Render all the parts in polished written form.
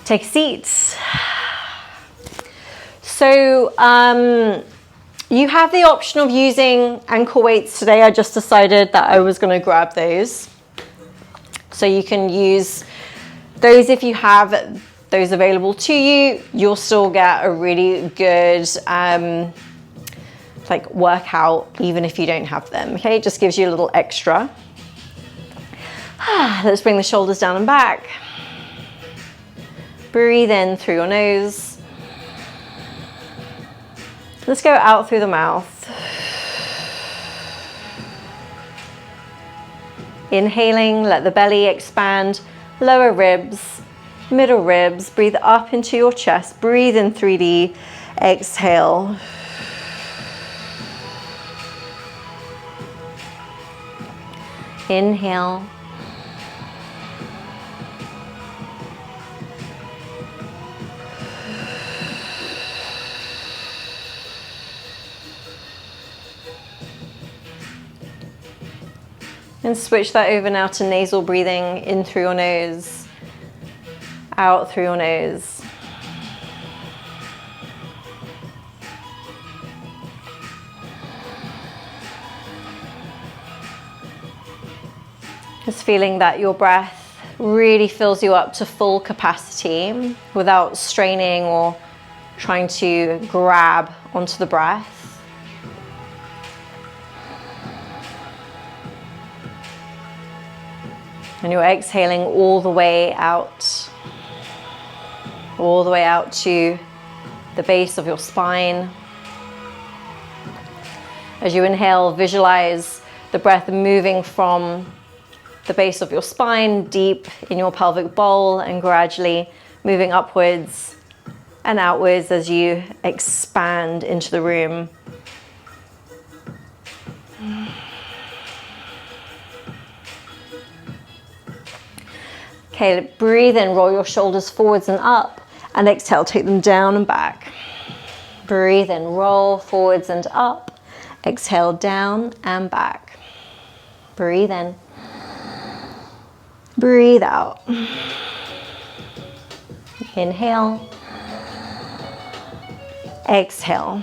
Take a seat. So you have the option of using ankle weights today. I just decided that I was going to grab those. So you can use those if you have those available to you. You'll still get a really good like workout even if you don't have them. Okay, it just gives you a little extra. Let's bring the shoulders down and back. Breathe in through your nose. Let's go out through the mouth. Inhaling, let the belly expand, lower ribs, middle ribs. Breathe up into your chest. Breathe in 3D. Exhale. Inhale. And switch that over now to nasal breathing, in through your nose, out through your nose. Just feeling that your breath really fills you up to full capacity without straining or trying to grab onto the breath. And you're exhaling all the way out to the base of your spine. As you inhale, visualize the breath moving from the base of your spine, deep in your pelvic bowl, and gradually moving upwards and outwards as you expand into the room. Okay, breathe in, roll your shoulders forwards and up, and exhale, take them down and back. Breathe in, roll forwards and up, exhale, down and back. Breathe in, breathe out. Inhale, exhale.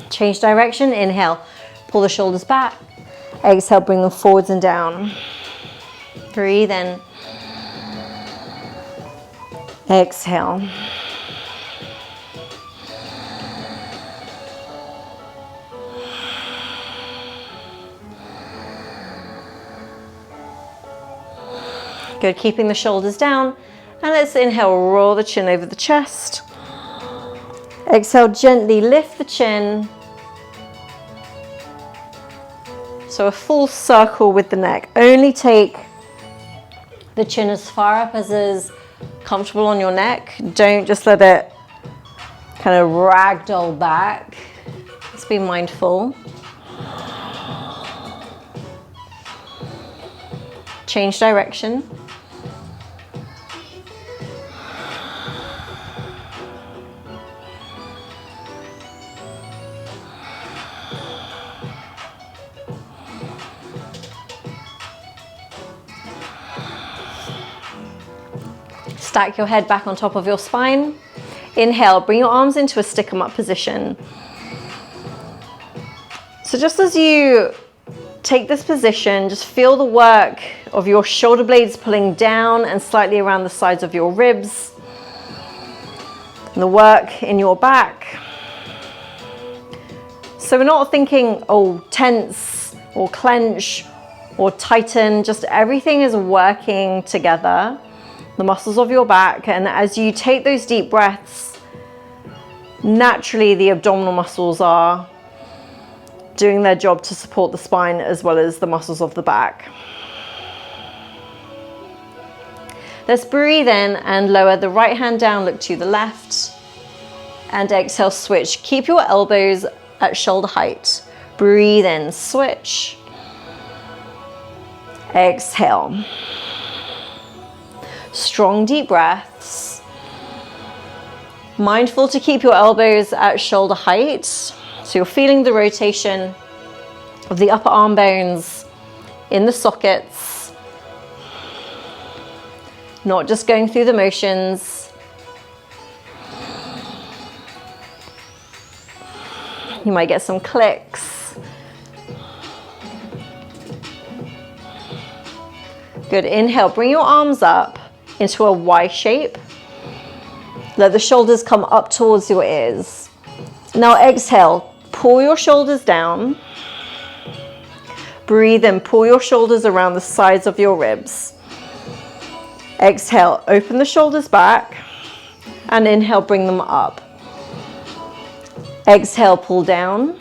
Change direction, inhale, pull the shoulders back, exhale, bring them forwards and down. Breathe in. Exhale. Good, keeping the shoulders down. And let's inhale, roll the chin over the chest. Exhale, gently lift the chin. So a full circle with the neck. Only take the chin as far up as is comfortable on your neck. Don't just let it kind of ragdoll back. Let's be mindful. Change direction. Stack your head back on top of your spine. Inhale, bring your arms into a stick 'em up position. So just as you take this position, just feel the work of your shoulder blades pulling down and slightly around the sides of your ribs. And the work in your back. So we're not thinking, oh, tense or clench or tighten, just everything is working together. The muscles of your back, and as you take those deep breaths, naturally the abdominal muscles are doing their job to support the spine as well as the muscles of the back. Let's breathe in and lower the right hand down, look to the left, and exhale, switch. Keep your elbows at shoulder height. Breathe in, switch. Exhale. Strong deep breaths. Mindful to keep your elbows at shoulder height. So you're feeling the rotation of the upper arm bones in the sockets. not just going through the motions. You might get some clicks. Good, inhale, bring your arms up into a Y shape. Let the shoulders come up towards your ears. Now exhale, pull your shoulders down. Breathe in, pull your shoulders around the sides of your ribs. Exhale, open the shoulders back, and inhale, bring them up. Exhale, pull down.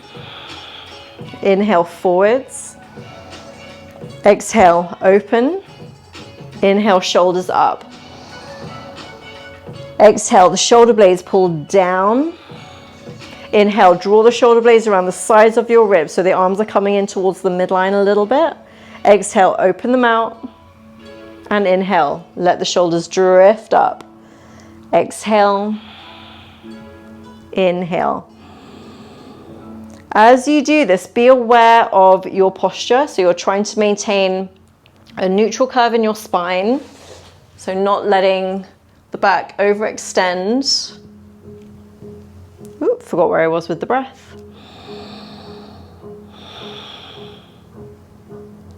Inhale, forwards. Exhale, open. Inhale, shoulders up. Exhale, the shoulder blades pull down. Inhale, draw the shoulder blades around the sides of your ribs so the arms are coming in towards the midline a little bit. Exhale, open them out. And inhale, let the shoulders drift up. Exhale, inhale. As you do this, be aware of your posture. So you're trying to maintain a neutral curve in your spine. So not letting the back overextend. Ooh, forgot where I was with the breath.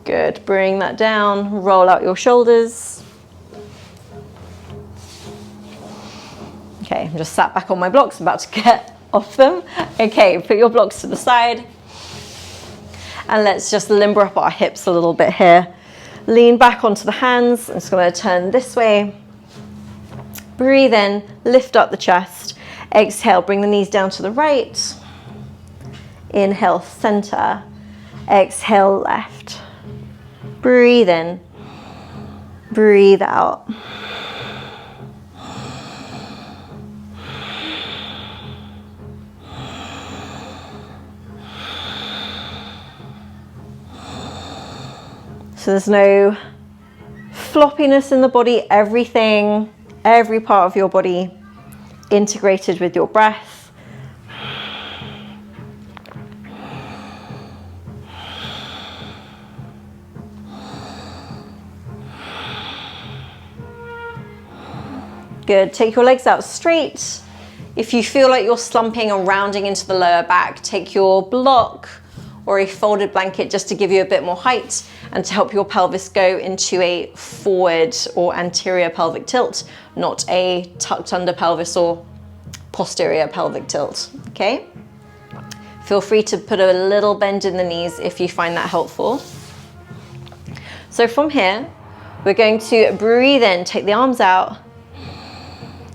Good, bring that down, roll out your shoulders. Okay, I'm just sat back on my blocks, I'm about to get off them. Okay, put your blocks to the side. And let's just limber up our hips a little bit here. Lean back onto the hands. I'm just going to turn this way. Breathe in, lift up the chest. Exhale, bring the knees down to the right. Inhale, center. Exhale, left. Breathe in. Breathe out. So there's no floppiness in the body, everything, every part of your body integrated with your breath. Good, take your legs out straight. If you feel like you're slumping and rounding into the lower back, take your block or a folded blanket just to give you a bit more height and to help your pelvis go into a forward or anterior pelvic tilt, not a tucked under pelvis or posterior pelvic tilt, okay? Feel free to put a little bend in the knees if you find that helpful. So from here, we're going to breathe in, take the arms out.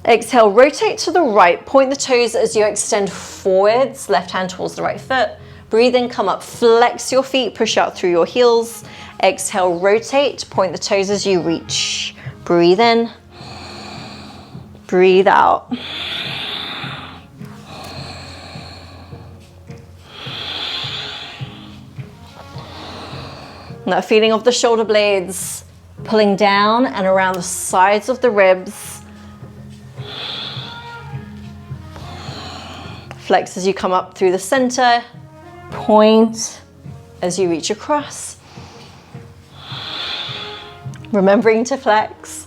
Exhale, rotate to the right, point the toes as you extend forwards, left hand towards the right foot. Breathe in, come up, flex your feet, push out through your heels. Exhale, rotate, point the toes as you reach. Breathe in, breathe out. And that feeling of the shoulder blades pulling down and around the sides of the ribs. Flex as you come up through the center. Point as you reach across. Remembering to flex.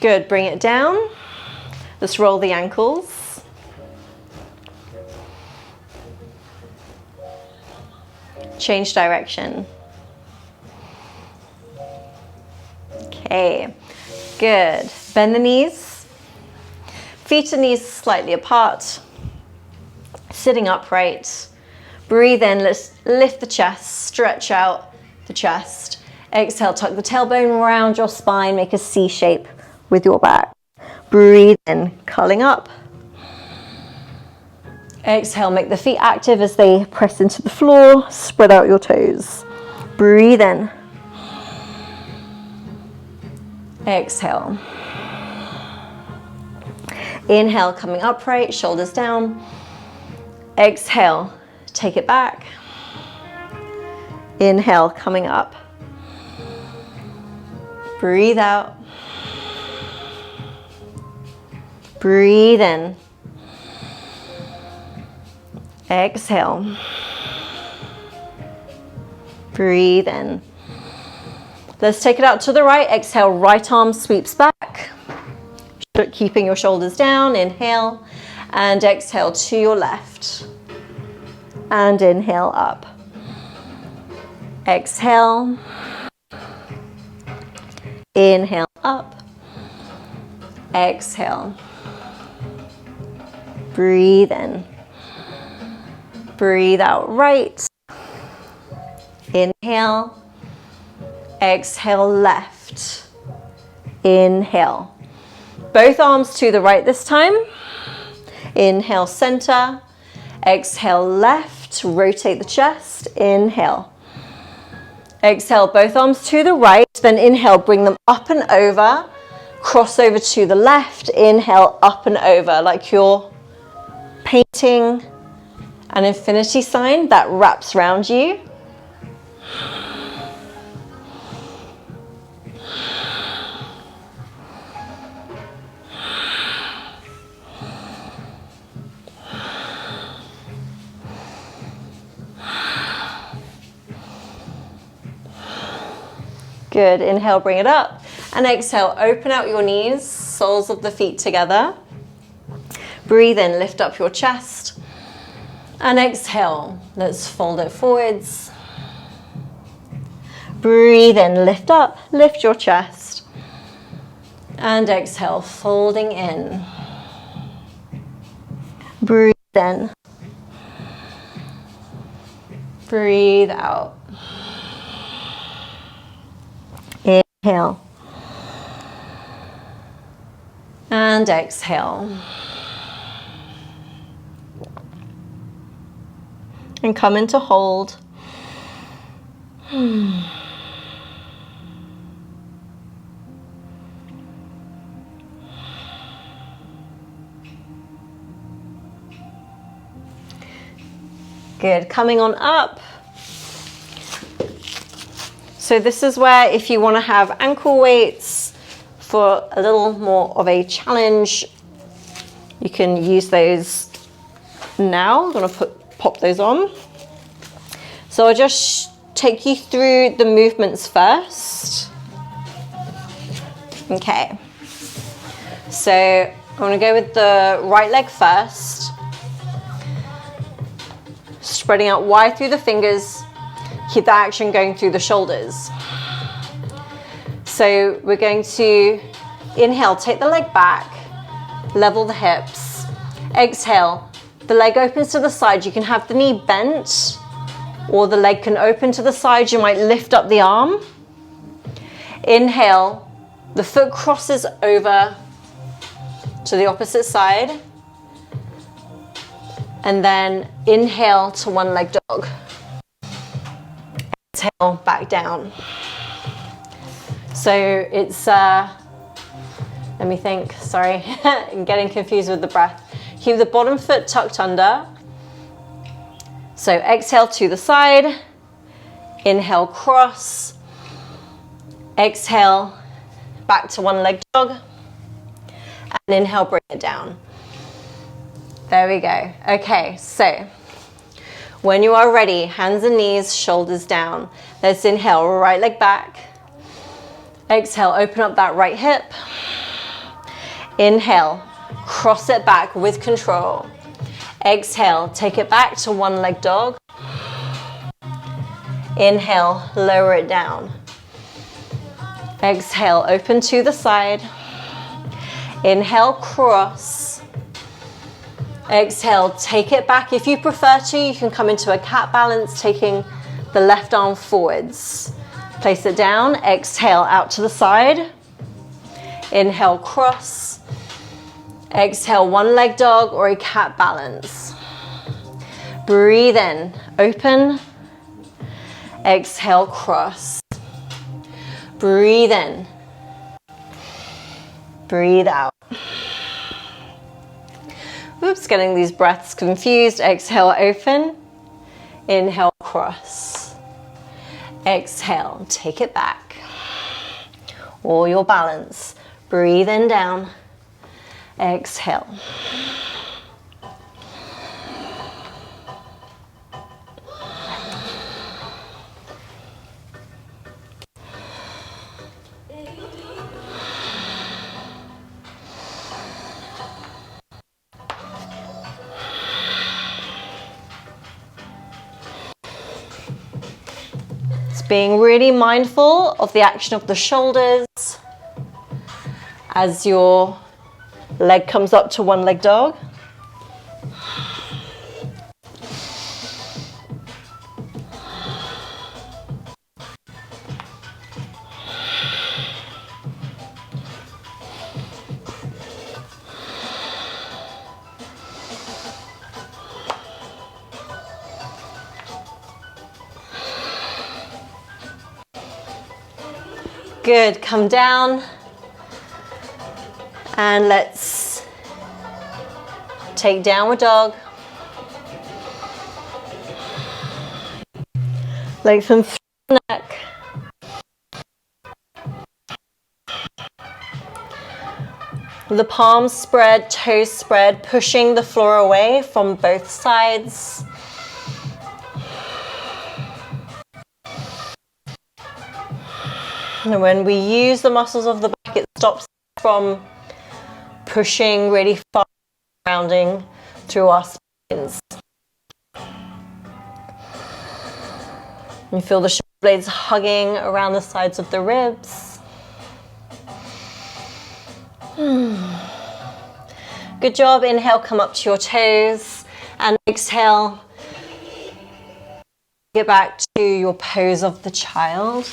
Good, bring it down. Let's roll the ankles. Change direction. Okay, good. Bend the knees. Feet and knees slightly apart. Sitting upright. Breathe in, let's lift the chest, stretch out the chest. Exhale, tuck the tailbone around your spine, make a C shape with your back. Breathe in, curling up. Exhale, make the feet active as they press into the floor. Spread out your toes. Breathe in. Exhale. Inhale, coming upright, shoulders down. Exhale, take it back. Inhale, coming up. Breathe out. Breathe in. Exhale. Breathe in. Let's take it out to the right. Exhale, right arm sweeps back. Keeping your shoulders down. Inhale. And exhale to your left. And inhale up. Exhale. Inhale up. Exhale. Breathe in. Breathe out right. Inhale. Exhale left. Inhale. Both arms to the right this time. Inhale center. Exhale left. Rotate the chest. Inhale. Exhale both arms to the right. Then inhale, bring them up and over. Cross over to the left. Inhale up and over like you're painting an infinity sign that wraps around you. Good. Inhale, bring it up. And exhale, open out your knees, soles of the feet together. Breathe in, lift up your chest. And exhale, let's fold it forwards. Breathe in, lift up, lift your chest. And exhale, folding in. Breathe in. Breathe out. Inhale. And exhale. And come into hold. Good. Coming on up. So this is where if you want to have ankle weights for a little more of a challenge, you can use those now. I'm going to pop those on. So I'll just take you through the movements first. Okay. So I'm going to go with the right leg first. Spreading out wide through the fingers. Keep that action going through the shoulders. So we're going to inhale, take the leg back, level the hips. Exhale, the leg opens to the side. You can have the knee bent or the leg can open to the side. You might lift up the arm. Inhale, the foot crosses over to the opposite side. And then inhale to one leg dog. Exhale, back down. So it's, let me think, sorry, I'm getting confused with the breath. Keep the bottom foot tucked under. So exhale to the side, inhale, cross, exhale, back to one leg dog, and inhale, bring it down. There we go. Okay, so when you are ready, hands and knees, shoulders down. Let's inhale, right leg back. Exhale, open up that right hip. Inhale, cross it back with control. Exhale, take it back to one leg dog. Inhale, lower it down. Exhale, open to the side. Inhale, cross. Exhale, take it back. If you prefer to, you can come into a cat balance, taking the left arm forwards. Place it down, exhale out to the side. Inhale, cross. Exhale, one leg dog or a cat balance. Breathe in, open. Exhale, cross. Breathe in. Breathe out. Oops, getting these breaths confused. Exhale, open. Inhale, cross. Exhale, take it back. or your balance. Breathe in, down. Exhale. Being really mindful of the action of the shoulders as your leg comes up to one leg dog. Good, come down and let's take downward dog. Lengthen through the neck. The palms spread, toes spread, pushing the floor away from both sides. And when we use the muscles of the back, it stops from pushing really far, rounding through our spines. You feel the shoulder blades hugging around the sides of the ribs. Good job. Inhale, come up to your toes, and exhale, get back to your pose of the child.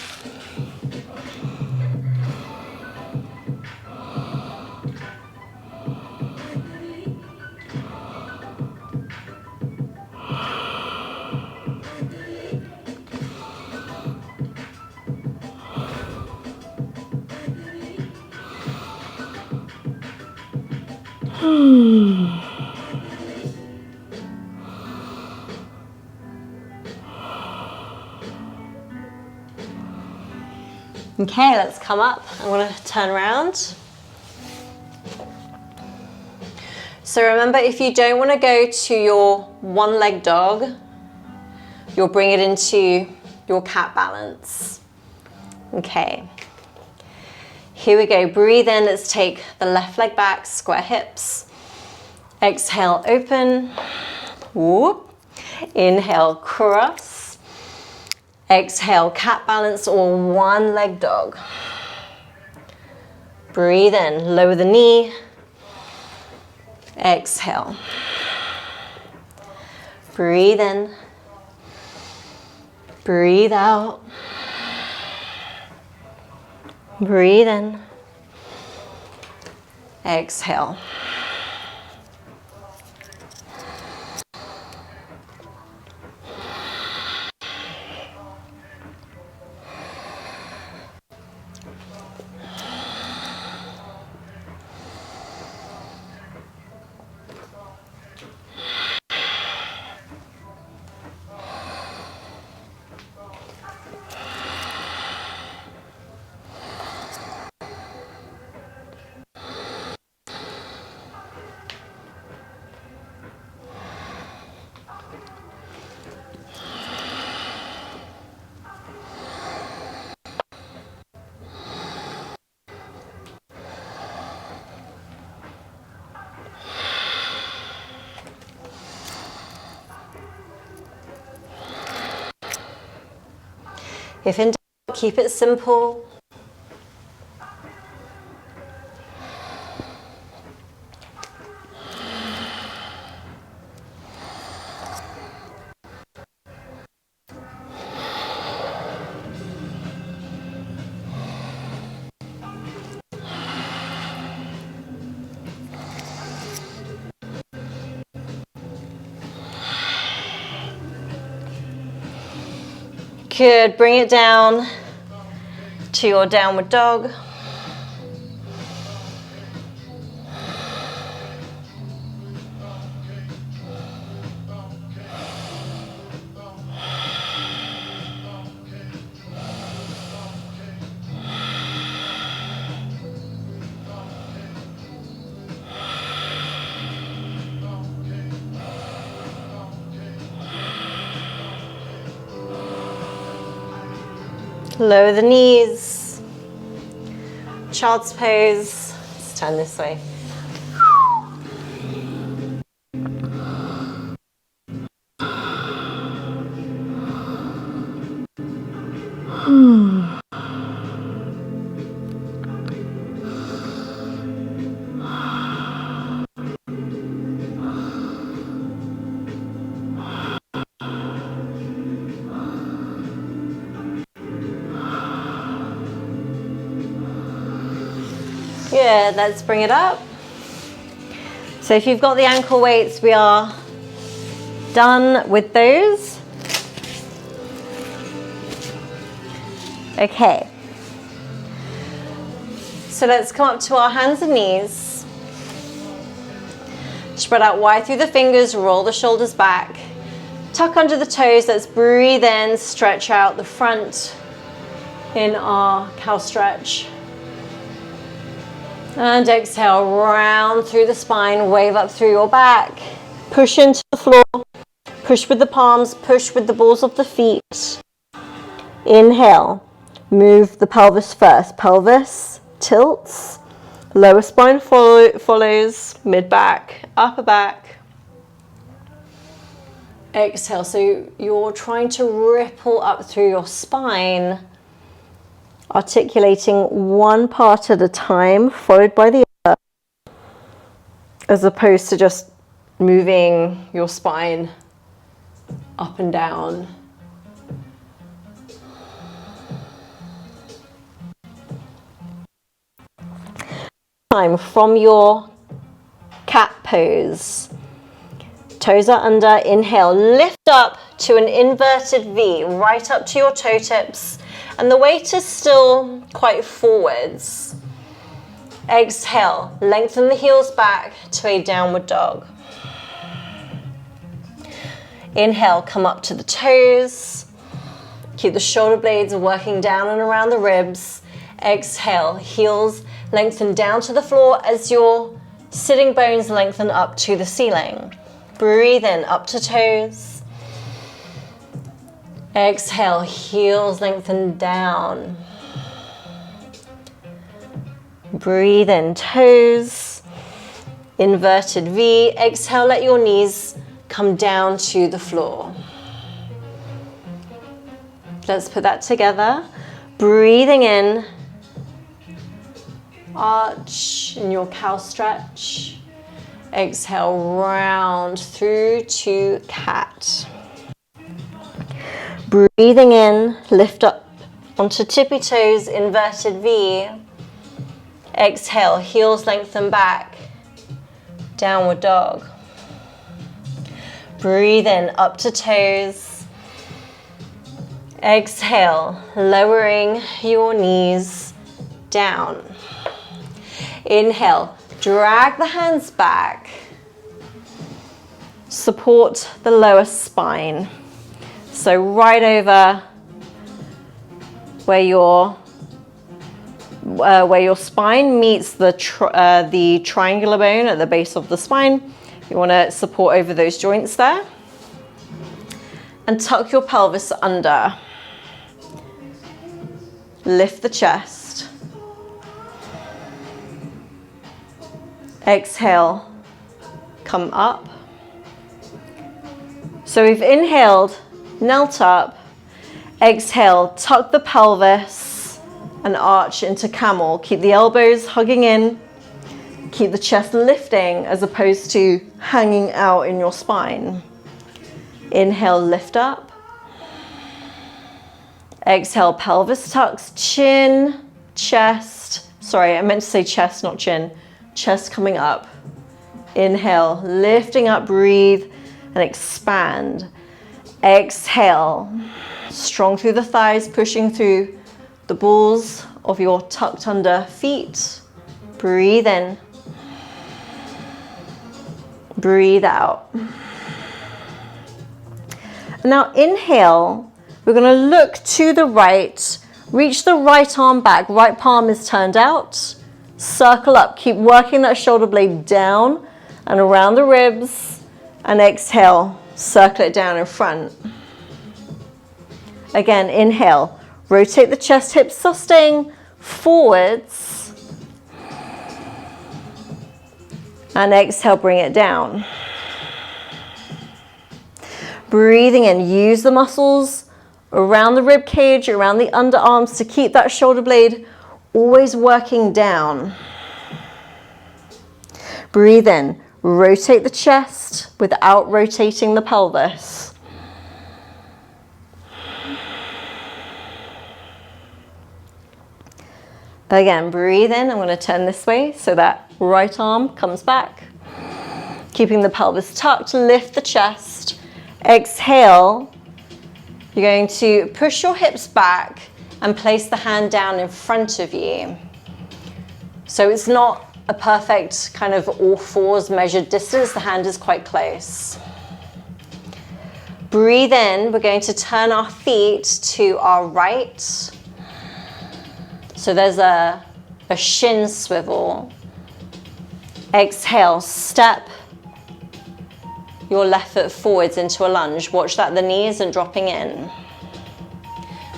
Okay, let's come up. I want to turn around. So remember, if you don't want to go to your one leg dog, you'll bring it into your cat balance. Okay. Here we go. Breathe in. Let's take the left leg back, square hips. Exhale, open. Whoop. Inhale, cross. Exhale, cat balance or one leg dog. Breathe in, lower the knee. Exhale. Breathe in. Breathe out. Breathe in. Exhale. If in doubt, keep it simple. Good, bring it down to your downward dog. Lower the knees. Child's pose. Let's turn this way. Good, let's bring it up. So if you've got the ankle weights, we are done with those. Okay. So let's come up to our hands and knees. Spread out wide through the fingers, roll the shoulders back. Tuck under the toes, let's breathe in, stretch out the front in our cow stretch. And exhale, round through the spine, wave up through your back. Push into the floor, push with the palms, push with the balls of the feet. Inhale, move the pelvis first. Pelvis tilts, lower spine follows, mid-back, upper back. Exhale, so you're trying to ripple up through your spine, articulating one part at a time, followed by the other, as opposed to just moving your spine up and down. Time from your cat pose. Toes are under, inhale, lift up to an inverted V, right up to your toe tips. And the weight is still quite forwards. Exhale, lengthen the heels back to a downward dog. Inhale, come up to the toes. Keep the shoulder blades working down and around the ribs. Exhale, heels lengthen down to the floor as your sitting bones lengthen up to the ceiling. Breathe in, up to toes. Exhale, heels lengthen down. Breathe in, toes. Inverted V. Exhale, let your knees come down to the floor. Let's put that together. Breathing in. Arch in your cow stretch. Exhale, round through to cat. Breathing in, lift up onto tippy toes, inverted V. Exhale, heels lengthen back, downward dog. Breathe in, up to toes. Exhale, lowering your knees down. Inhale, drag the hands back. Support the lower spine. So right over where your spine meets the triangular bone at the base of the spine, you want to support over those joints there. And tuck your pelvis under. Lift the chest. Exhale, come up. So we've inhaled, knelt up. Exhale, tuck the pelvis and arch into camel. Keep the elbows hugging in. Keep the chest lifting as opposed to hanging out in your spine. Inhale, lift up. Exhale, pelvis tucks, chin, chest. Sorry, I meant to say chest, not chin. Chest coming up. Inhale, lifting up, breathe and expand. Exhale, strong through the thighs, pushing through the balls of your tucked under feet. Breathe in. Breathe out. And now inhale, we're going to look to the right, reach the right arm back, right palm is turned out, circle up, keep working that shoulder blade down and around the ribs, and exhale, circle it down in front. Again, inhale, Rotate the chest, hips sustain forwards. And exhale, bring it down. Breathing in, use the muscles around the rib cage, around the underarms to keep that shoulder blade always working down. Breathe in, rotate the chest without rotating the pelvis. Again, breathe in. I'm going to turn this way so that right arm comes back. Keeping the pelvis tucked, lift the chest. Exhale. You're going to push your hips back and place the hand down in front of you. So it's not a perfect kind of all fours measured distance. The hand is quite close. Breathe in. We're going to turn our feet to our right. So there's a shin swivel. Exhale, step your left foot forwards into a lunge. Watch that the knee isn't dropping in.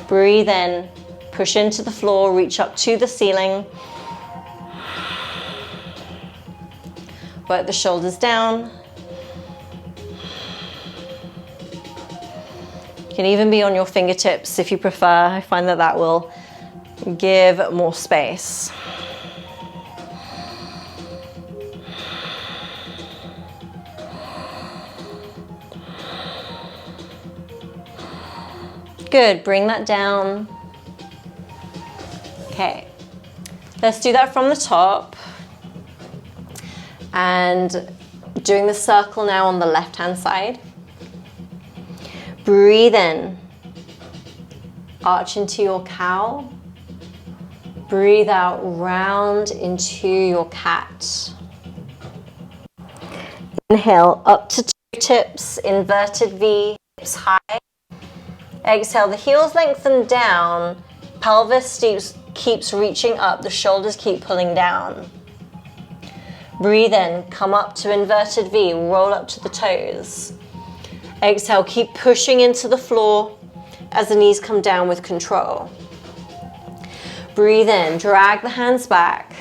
Breathe in, push into the floor, reach up to the ceiling. Work the shoulders down. You can even be on your fingertips if you prefer. I find that that will give more space. Good, bring that down. Okay, let's do that from the top. And doing the circle now on the left-hand side. Breathe in. Arch into your cow. Breathe out, round into your cat. Inhale, up to toe tips, inverted V, hips high. Exhale, the heels lengthen down, pelvis keeps reaching up, the shoulders keep pulling down. Breathe in, come up to inverted V, roll up to the toes. Exhale, keep pushing into the floor as the knees come down with control. Breathe in, drag the hands back.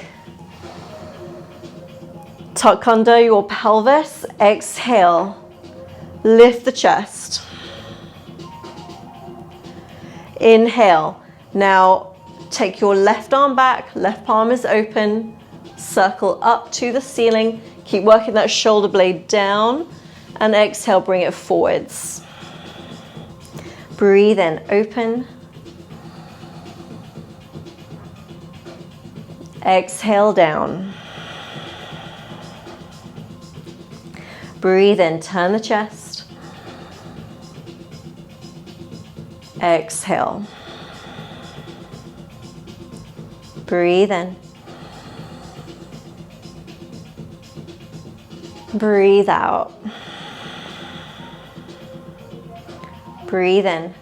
Tuck under your pelvis, exhale, lift the chest. Inhale, now take your left arm back, left palm is open, circle up to the ceiling, keep working that shoulder blade down, and exhale, bring it forwards. Breathe in, open. Exhale down. Breathe in, turn the chest. Exhale. Breathe in. Breathe out. Breathe in.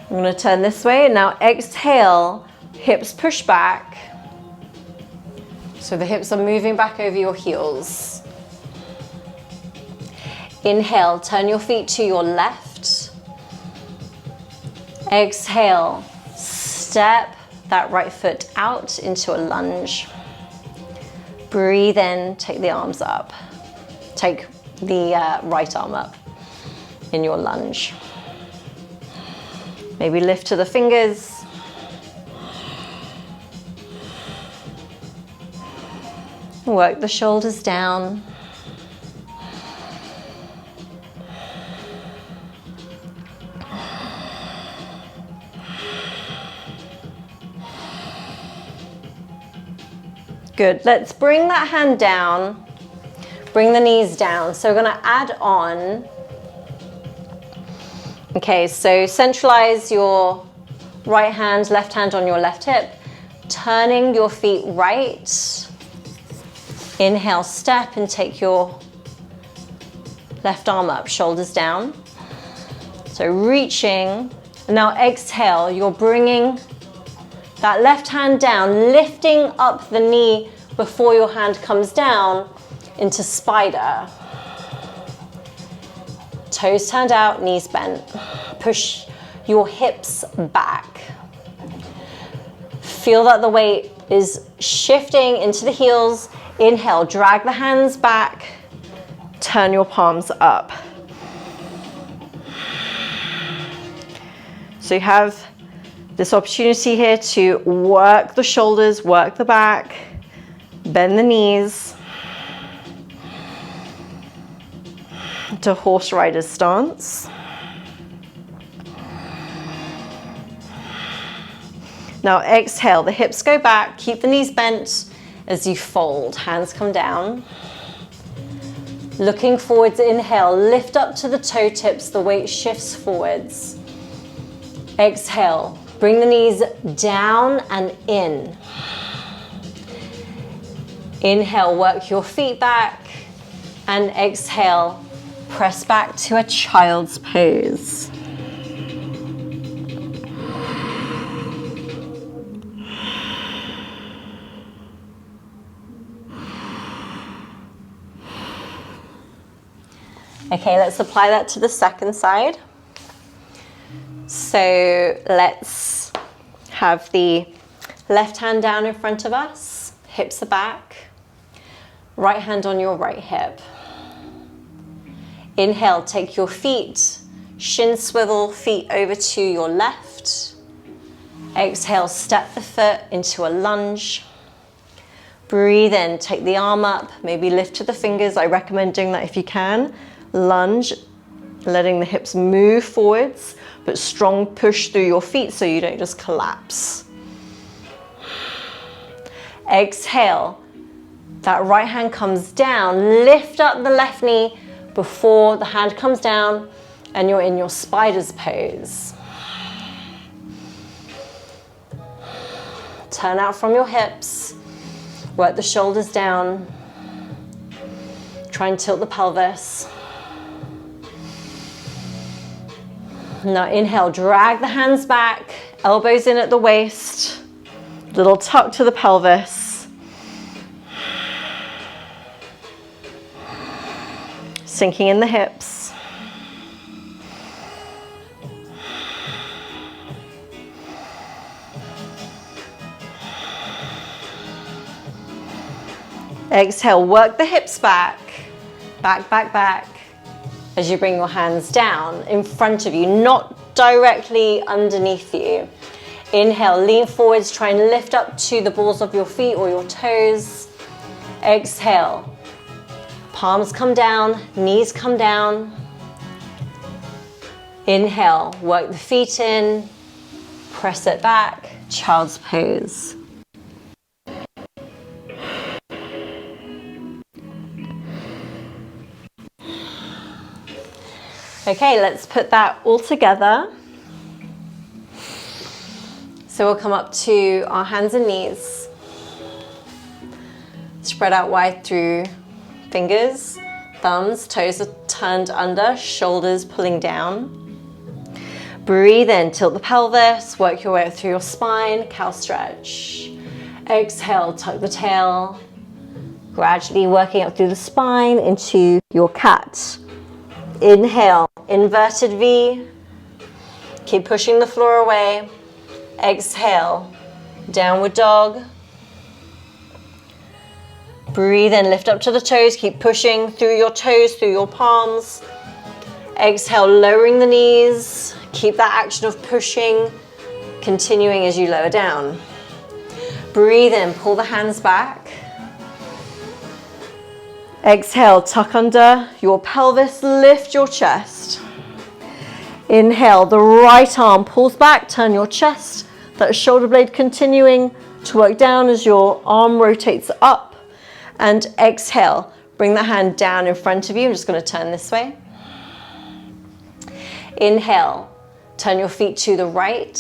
I'm going to turn this way. Now exhale, hips push back. So the hips are moving back over your heels. Inhale, turn your feet to your left. Exhale, step that right foot out into a lunge. Breathe in, take the arms up. Take the right arm up in your lunge. Maybe lift to the fingers. Work the shoulders down. Good, let's bring that hand down, bring the knees down. So we're gonna add on. Okay, so centralize your right hand, left hand on your left hip, turning your feet right. Inhale, step and take your left arm up, shoulders down. So reaching, now exhale, you're bringing that left hand down, lifting up the knee before your hand comes down into spider. Toes turned out, knees bent. Push your hips back. Feel that the weight is shifting into the heels. Inhale, drag the hands back, turn your palms up. So you have this opportunity here to work the shoulders, work the back, bend the knees to horse rider's stance. Now exhale, the hips go back, keep the knees bent as you fold, hands come down. Looking forwards, inhale, lift up to the toe tips, the weight shifts forwards. Exhale, bring the knees down and in. Inhale, work your feet back, and exhale, press back to a child's pose. Okay, let's apply that to the second side. So let's have the left hand down in front of us, hips are back, right hand on your right hip. Inhale, take your feet, shin swivel, feet over to your left. Exhale, step the foot into a lunge. Breathe in, take the arm up, maybe lift to the fingers. I recommend doing that if you can. Lunge, letting the hips move forwards, but strong push through your feet so you don't just collapse. Exhale, that right hand comes down, lift up the left knee before the hand comes down and you're in your spider's pose. Turn out from your hips, work the shoulders down, try and tilt the pelvis. Now inhale, drag the hands back, elbows in at the waist, little tuck to the pelvis. Sinking in the hips. Exhale, work the hips back, back, back, back. As you bring your hands down in front of you, not directly underneath you. Inhale, lean forwards, try and lift up to the balls of your feet or your toes. Exhale, palms come down, knees come down. Inhale, work the feet in, press it back, child's pose. Okay, let's put that all together. So we'll come up to our hands and knees. Spread out wide through fingers, thumbs, toes are turned under, shoulders pulling down. Breathe in, tilt the pelvis, work your way up through your spine, cow stretch. Exhale, tuck the tail, gradually working up through the spine into your cat. Inhale, inverted V, keep pushing the floor away. Exhale, downward dog. Breathe in, lift up to the toes, keep pushing through your toes, through your palms. Exhale, lowering the knees, keep that action of pushing, continuing as you lower down. Breathe in, pull the hands back. Exhale, tuck under your pelvis, lift your chest. Inhale, the right arm pulls back, turn your chest, that shoulder blade continuing to work down as your arm rotates up. And exhale, bring the hand down in front of you. I'm just going to turn this way. Inhale, turn your feet to the right,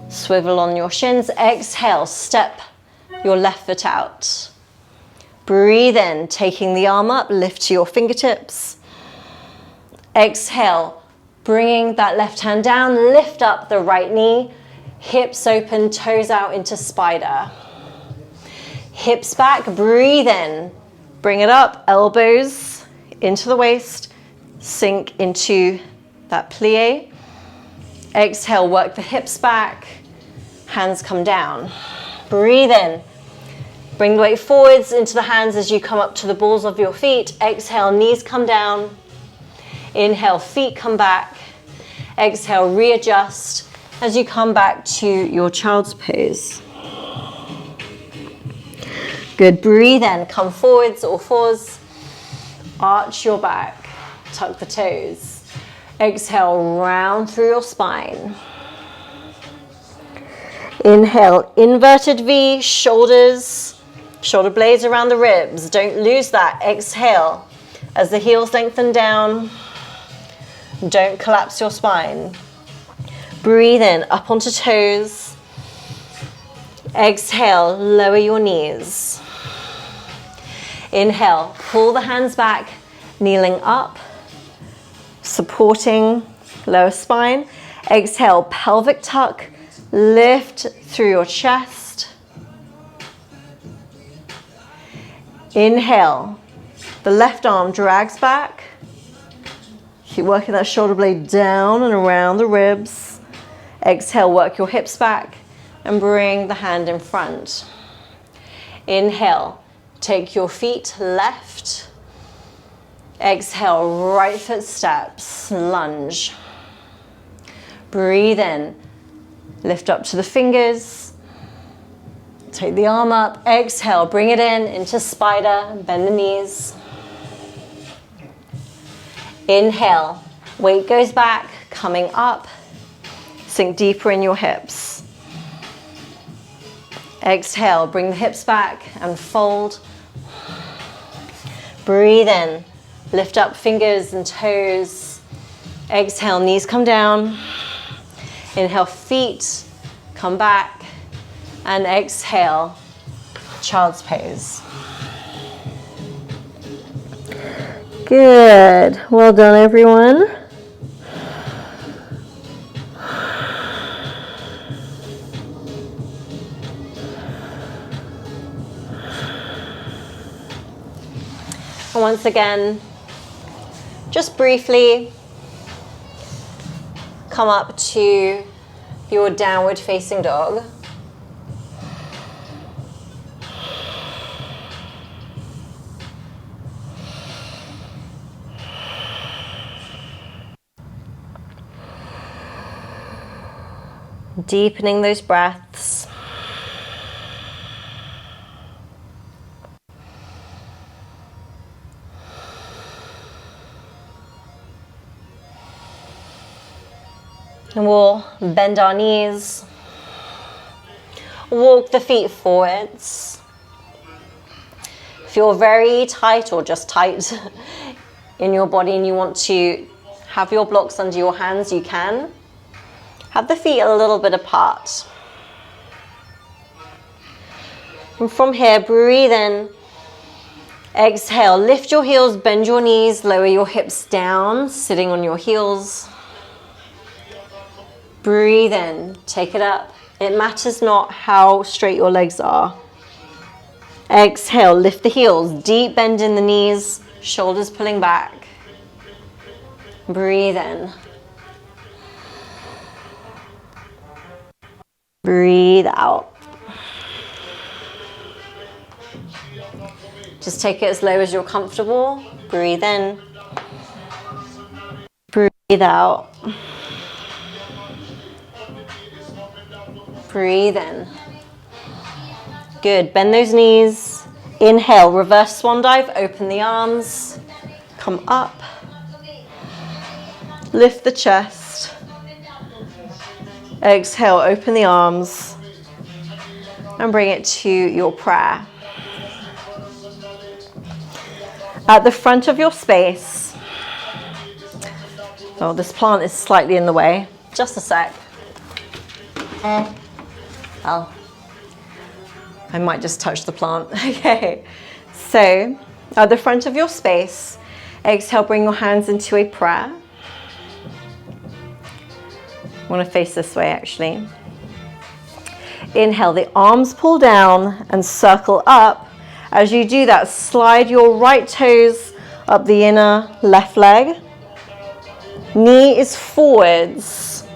swivel on your shins. Exhale, step your left foot out. Breathe in, taking the arm up, lift to your fingertips. Exhale, bringing that left hand down, lift up the right knee, hips open, toes out into spider. Hips back, breathe in, bring it up, elbows into the waist, sink into that plie. Exhale, work the hips back. Hands come down. Breathe in. Bring the weight forwards into the hands as you come up to the balls of your feet. Exhale, knees come down. Inhale, feet come back. Exhale, readjust as you come back to your child's pose. Good, breathe in, come forwards or fours. Arch your back, tuck the toes. Exhale, round through your spine. Inhale, inverted V, shoulders, shoulder blades around the ribs. Don't lose that. Exhale, as the heels lengthen down. Don't collapse your spine. Breathe in, up onto toes. Exhale, lower your knees. Inhale, pull the hands back, kneeling up, supporting lower spine. Exhale, pelvic tuck, lift through your chest. Inhale, the left arm drags back. Keep working that shoulder blade down and around the ribs. Exhale, work your hips back and bring the hand in front. Inhale, take your feet left. Exhale, right foot steps, lunge. Breathe in, lift up to the fingers. Take the arm up, exhale, bring it in into spider, bend the knees. Inhale, weight goes back, coming up. Sink deeper in your hips. Exhale, bring the hips back and fold. Breathe in, lift up fingers and toes. Exhale, knees come down. Inhale, feet come back. And exhale, child's pose. Good. Well done, everyone. And once again, just briefly come up to your downward facing dog. Deepening those breaths. And we'll bend our knees. Walk the feet forwards. If you're very tight or just tight in your body and you want to have your blocks under your hands, you can. Have the feet a little bit apart. And from here, breathe in. Exhale, lift your heels, bend your knees, lower your hips down, sitting on your heels. Breathe in, take it up. It matters not how straight your legs are. Exhale, lift the heels, deep bend in the knees, shoulders pulling back. Breathe in. Breathe out. Just take it as low as you're comfortable. Breathe in. Breathe out. Breathe in. Good. Bend those knees. Inhale, reverse swan dive. Open the arms. Come up. Lift the chest. Exhale, open the arms and bring it to your prayer. At the front of your space, oh, this plant is slightly in the way. Just a sec. Oh, I might just touch the plant. Okay, so at the front of your space, exhale, bring your hands into a prayer. I want to face this way actually. Inhale, the arms pull down and circle up. As you do that, slide your right toes up the inner left leg. Knee is forwards.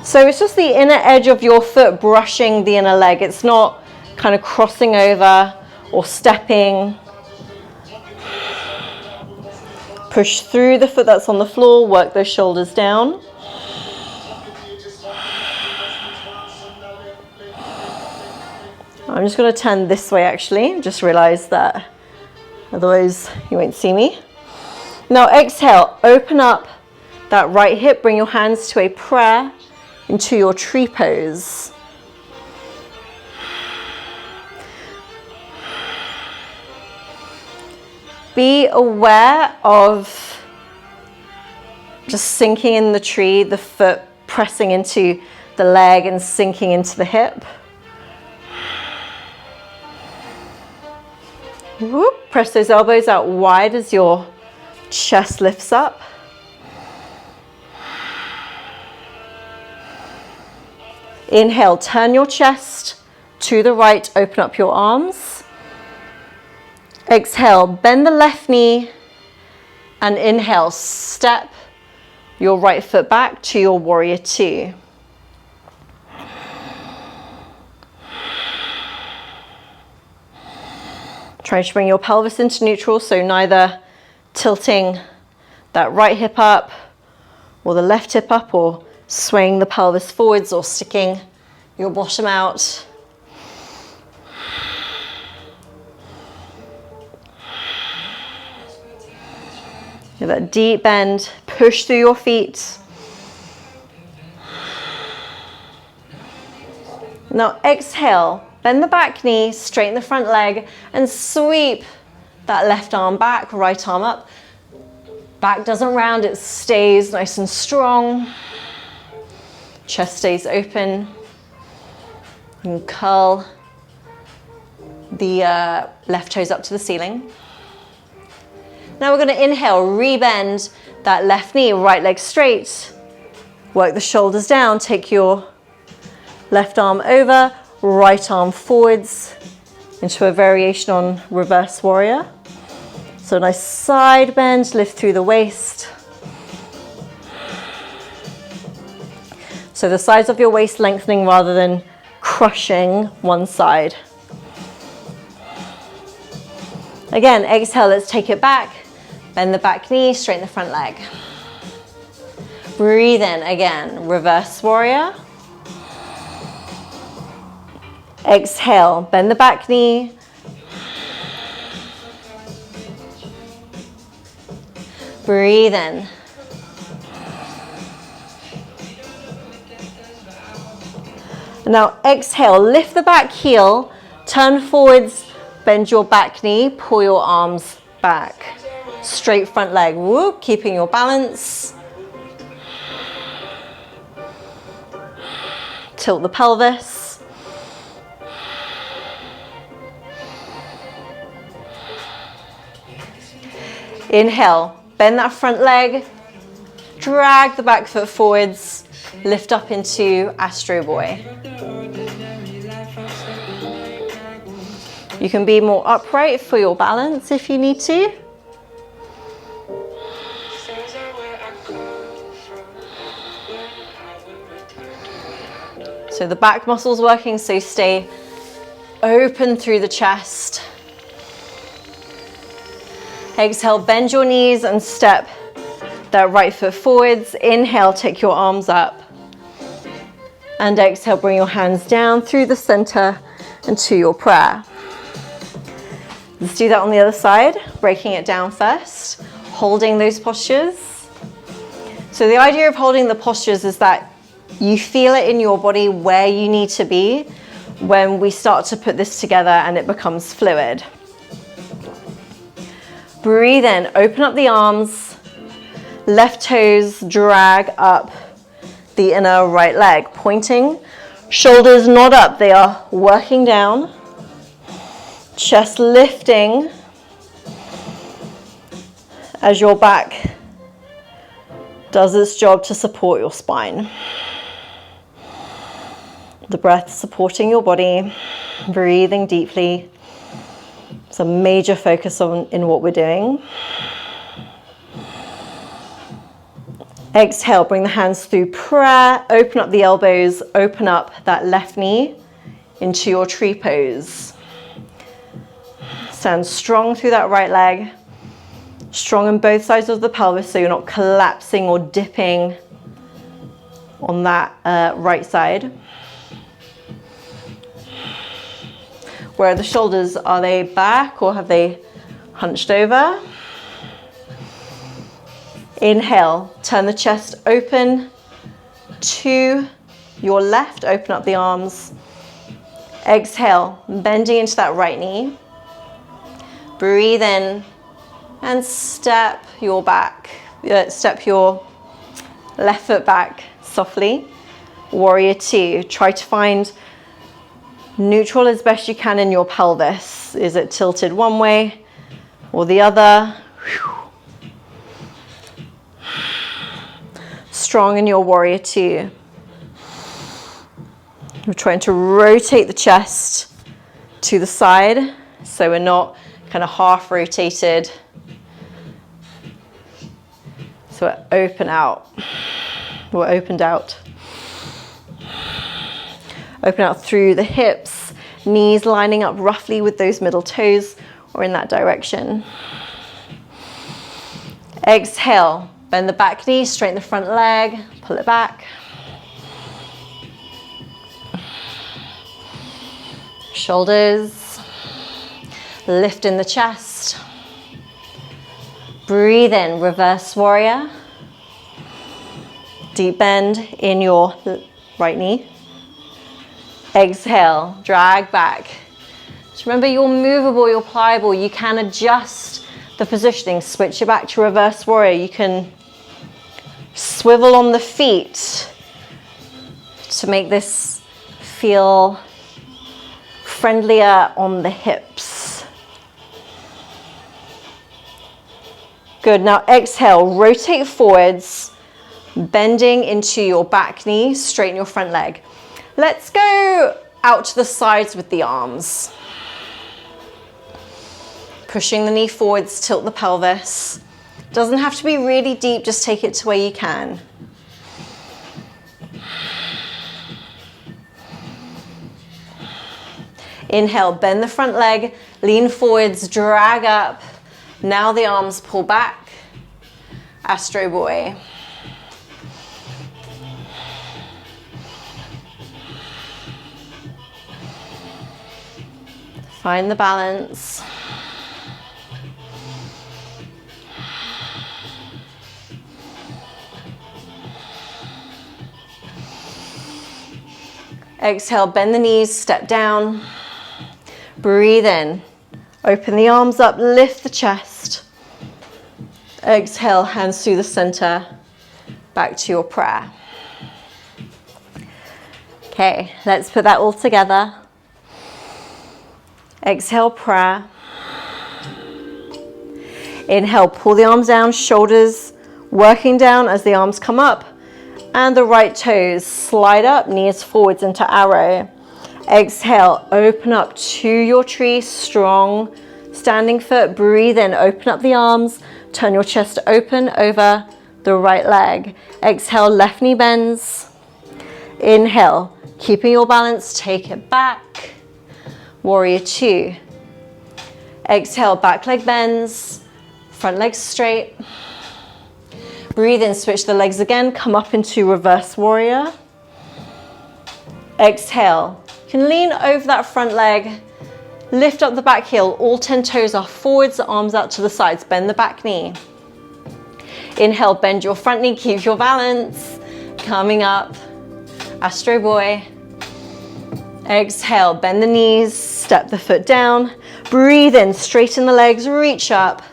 So it's just the inner edge of your foot brushing the inner leg. It's not kind of crossing over or stepping. Push through the foot that's on the floor, work those shoulders down. I'm just going to turn this way actually, just realize that otherwise you won't see me. Now exhale, open up that right hip, bring your hands to a prayer into your tree pose. Be aware of just sinking in the tree, the foot pressing into the leg and sinking into the hip. Whoop. Press those elbows out wide as your chest lifts up. Inhale, turn your chest to the right, open up your arms. Exhale, bend the left knee and inhale, step your right foot back to your warrior two. Try to bring your pelvis into neutral, so neither tilting that right hip up or the left hip up or swaying the pelvis forwards or sticking your bottom out. Give that deep bend, push through your feet. Now exhale, bend the back knee, straighten the front leg and sweep that left arm back, right arm up. Back doesn't round, it stays nice and strong. Chest stays open. And curl the left toes up to the ceiling. Now we're going to inhale, rebend that left knee, right leg straight. Work the shoulders down, take your left arm over, right arm forwards into a variation on reverse warrior. So nice side bend, lift through the waist. So the sides of your waist lengthening rather than crushing one side. Again, exhale, let's take it back. Bend the back knee, straighten the front leg. Breathe in again, reverse warrior. Exhale, bend the back knee. Breathe in. Now exhale, lift the back heel, turn forwards, bend your back knee, pull your arms back. Straight front leg, whoop, keeping your balance. Tilt the pelvis. Inhale, bend that front leg, drag the back foot forwards, lift up into Astro Boy. You can be more upright for your balance if you need to. So the back muscles working, so stay open through the chest. Exhale, bend your knees and step that right foot forwards. Inhale, take your arms up. And exhale, bring your hands down through the center and to your prayer. Let's do that on the other side, breaking it down first, holding those postures. So the idea of holding the postures is that you feel it in your body where you need to be when we start to put this together and it becomes fluid. Breathe in, open up the arms, left toes drag up the inner right leg, pointing, shoulders not up, they are working down, chest lifting as your back does its job to support your spine. The breath supporting your body, breathing deeply. It's a major focus in what we're doing. Exhale, bring the hands through prayer. Open up the elbows, open up that left knee into your tree pose. Stand strong through that right leg. Strong on both sides of the pelvis so you're not collapsing or dipping on that right side. Where are the shoulders? Are they back or have they hunched over? Inhale, turn the chest open to your left, open up the arms. Exhale, bending into that right knee. Breathe in and step your left foot back softly. Warrior two. Try to find neutral as best you can in your pelvis. Is it tilted one way or the other? Strong in your warrior two. We're trying to rotate the chest to the side so we're not kind of half rotated. So we're opened out. Open out through the hips, knees lining up roughly with those middle toes or in that direction. Exhale, bend the back knee, straighten the front leg, pull it back. Shoulders, lift in the chest. Breathe in, reverse warrior. Deep bend in your right knee. Exhale, drag back. Just remember, you're movable, you're pliable. You can adjust the positioning, switch it back to reverse warrior. You can swivel on the feet to make this feel friendlier on the hips. Good, now exhale, rotate forwards, bending into your back knee, straighten your front leg. Let's go out to the sides with the arms. Pushing the knee forwards, tilt the pelvis. Doesn't have to be really deep, just take it to where you can. Inhale, bend the front leg, lean forwards, drag up. Now the arms pull back, Astro Boy. Find the balance. Exhale, bend the knees, step down. Breathe in. Open the arms up, lift the chest. Exhale, hands through the center. Back to your prayer. Okay, let's put that all together. Exhale, prayer. Inhale, pull the arms down, shoulders working down as the arms come up. And the right toes slide up, knees forwards into arrow. Exhale, open up to your tree, strong standing foot. Breathe in, open up the arms, turn your chest open over the right leg. Exhale, left knee bends. Inhale, keeping your balance, take it back. Warrior two. Exhale, back leg bends, front leg straight. Breathe in, switch the legs again, come up into reverse warrior. Exhale, you can lean over that front leg, lift up the back heel, all 10 toes are forwards, arms out to the sides, bend the back knee. Inhale, bend your front knee, keep your balance, coming up, Astro Boy. Exhale, bend the knees, step the foot down. Breathe in, straighten the legs, reach up.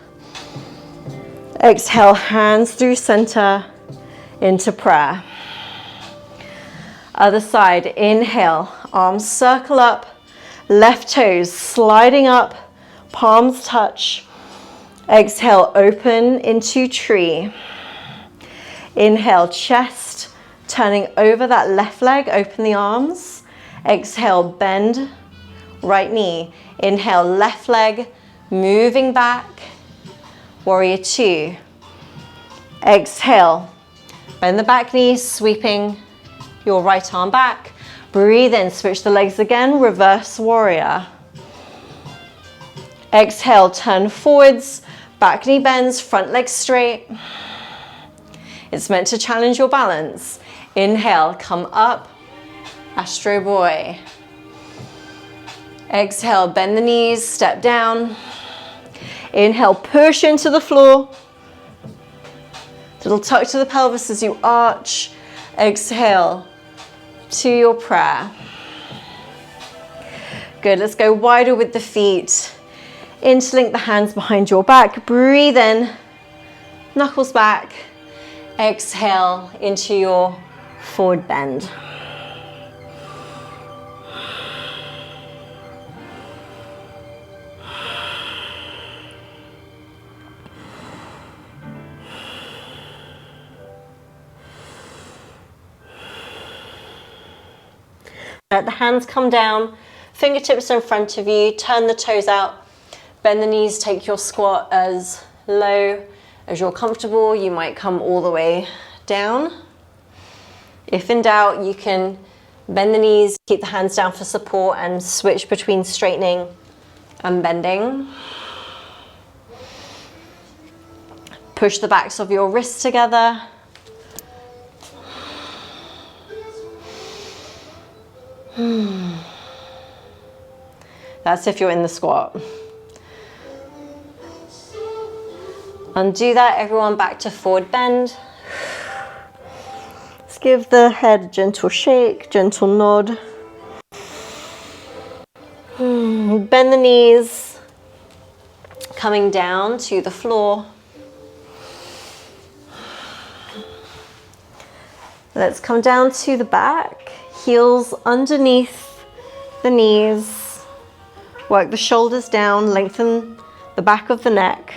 Exhale, hands through center into prayer. Other side, inhale, arms circle up, left toes sliding up, palms touch. Exhale, open into tree. Inhale, chest turning over that left leg, open the arms. Exhale, bend right knee. Inhale, left leg, moving back. Warrior two. Exhale, Bend the back knee, sweeping your right arm back. Breathe in, switch the legs again, reverse warrior. Exhale, turn forwards, back knee bends, front leg straight. It's meant to challenge your balance. Inhale, come up, Astro Boy. Exhale, bend the knees, step down. Inhale, push into the floor. Little tuck to the pelvis as you arch. Exhale to your prayer. Good, let's go wider with the feet. Interlink the hands behind your back. Breathe in, knuckles back. Exhale into your forward bend. Let the hands come down, fingertips in front of you, turn the toes out, bend the knees, take your squat as low as you're comfortable. You might come all the way down. If in doubt, you can bend the knees, keep the hands down for support and switch between straightening and bending. Push the backs of your wrists together. That's if you're in the squat. Undo that, everyone back to forward bend. Let's give the head a gentle shake, gentle nod. Bend the knees, coming down to the floor. Let's come down to the back, heels underneath the knees. Work the shoulders down, lengthen the back of the neck.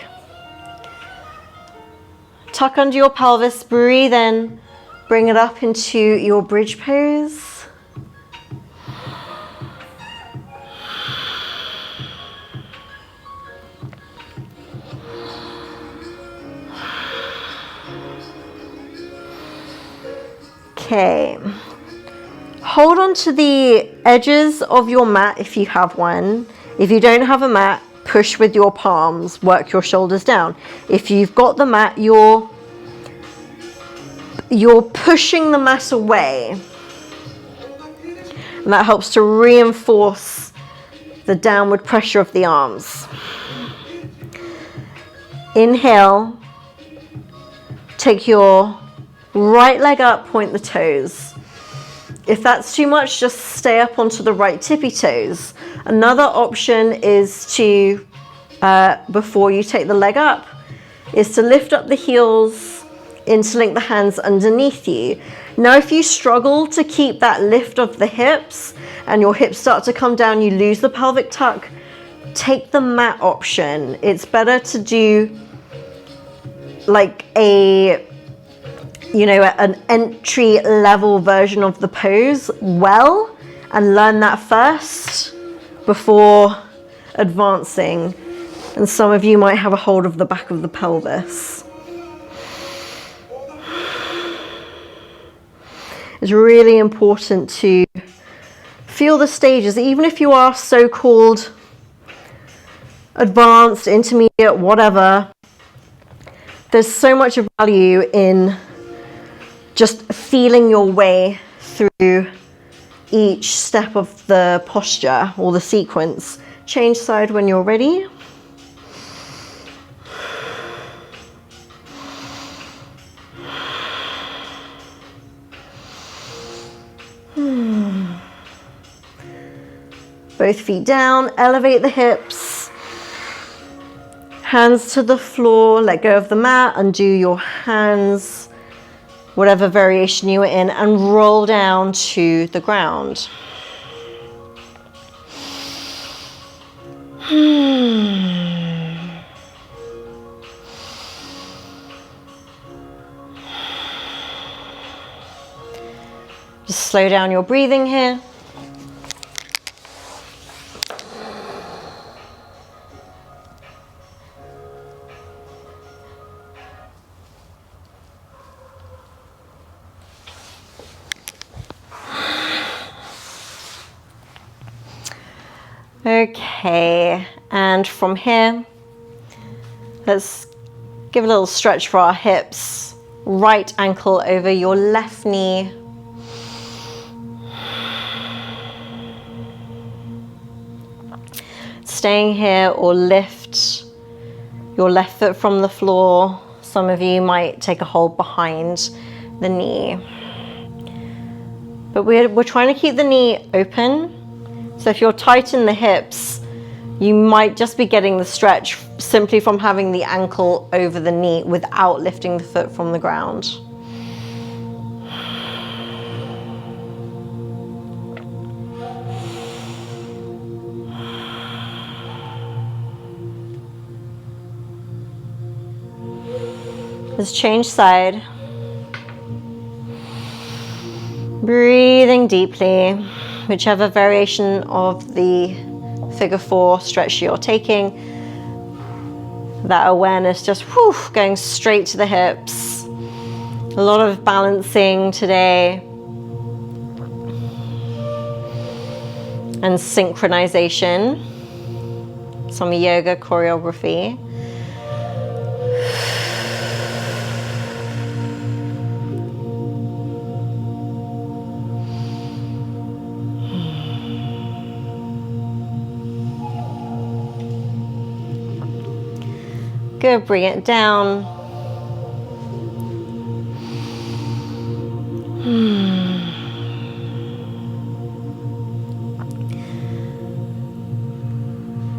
Tuck under your pelvis, breathe in, bring it up into your bridge pose. Okay. Hold on to the edges of your mat if you have one. If you don't have a mat, push with your palms, work your shoulders down. If you've got the mat, you're pushing the mat away. And that helps to reinforce the downward pressure of the arms. Inhale, take your right leg up, point the toes. If that's too much, just stay up onto the right tippy toes. Another option is to, before you take the leg up, is to lift up the heels, interlink the hands underneath you. Now, if you struggle to keep that lift of the hips and your hips start to come down, you lose the pelvic tuck, take the mat option. It's better to do like an entry level version of the pose well and learn that first before advancing. And some of you might have a hold of the back of the pelvis. It's really important to feel the stages, even if you are so-called advanced, intermediate, whatever. There's so much value in just feeling your way through each step of the posture or the sequence. Change side when you're ready. Both feet down, elevate the hips. Hands to the floor, let go of the mat, undo your hands, whatever variation you were in, and roll down to the ground. Just slow down your breathing here. Okay, and from here, let's give a little stretch for our hips. Right ankle over your left knee. Staying here, or lift your left foot from the floor. Some of you might take a hold behind the knee. But we're trying to keep the knee open. So if you're tight in the hips, you might just be getting the stretch simply from having the ankle over the knee without lifting the foot from the ground. Let's change side. Breathing deeply, whichever variation of the figure 4 stretch you're taking. That awareness just going straight to the hips. A lot of balancing today. And synchronization. Some yoga choreography. Good, bring it down.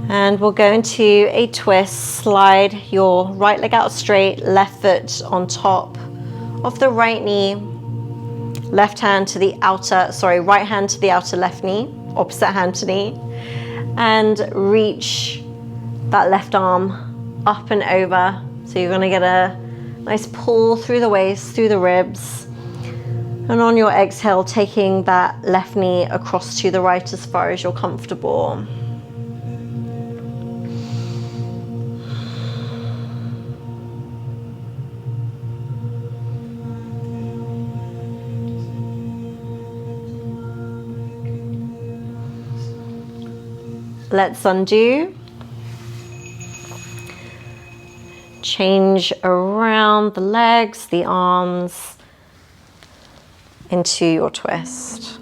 And we'll go into a twist. Slide your right leg out straight, left foot on top of the right knee. Left hand to the outer, right hand to the outer left knee, opposite hand to knee. And reach that left arm up and over. So you're gonna get a nice pull through the waist, through the ribs. And on your exhale, taking that left knee across to the right as far as you're comfortable. Let's undo. Change around the legs, the arms, into your twist.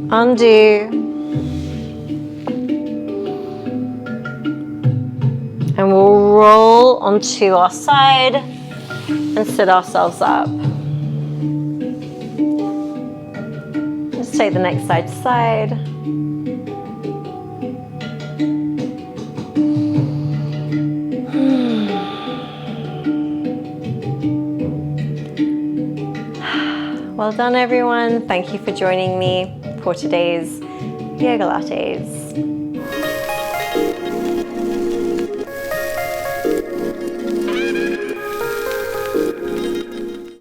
Undo. And we'll roll onto our side and sit ourselves up. Let's take the next side to side. Well done, everyone. Thank you for joining me for today's Yoga Lattes.